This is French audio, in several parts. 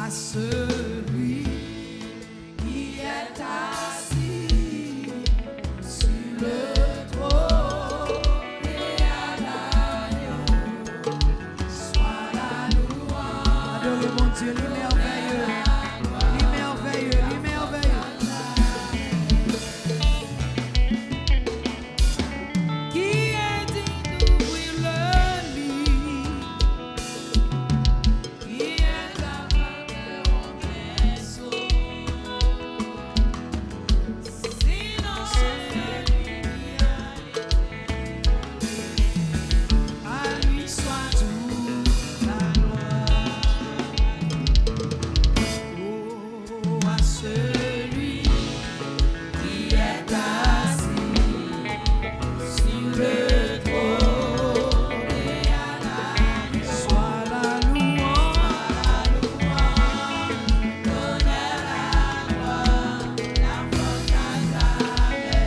à celui qui est assis sur le trône et à l'agneau soit la louange. Adorez mon Dieu, il est merveilleux, il est merveilleux, il est merveilleux. Qui est digne d'ouvrir le livre, qui est capable de rentrer sous. Sinon c'est lui à lui soit toute la gloire. Oh, à celui qui est assis sur le trône et à l'agneau soit la louange, l'honneur, la gloire, la force à jamais.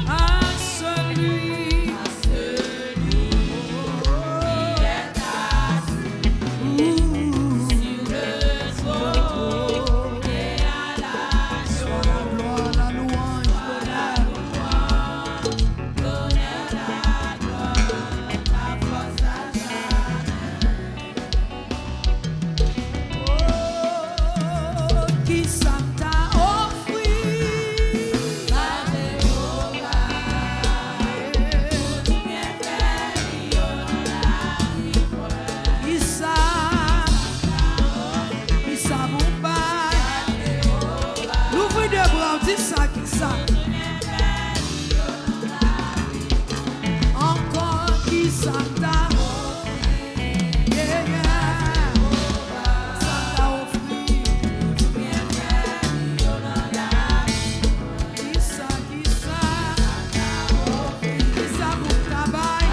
À celui qui est assis sur le trône et à l'agneau soit la gloire, la louange, l'honneur, qui ça t'a offert, qui ça mon bail, l'ouvre de bras, dis ça, qui ça, encore qui ça t'a yeah, yeah. Ça t'a offert. Qui ça mon travail,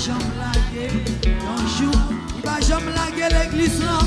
jamais laguer. Un jour, il va jamais laguer l'église là.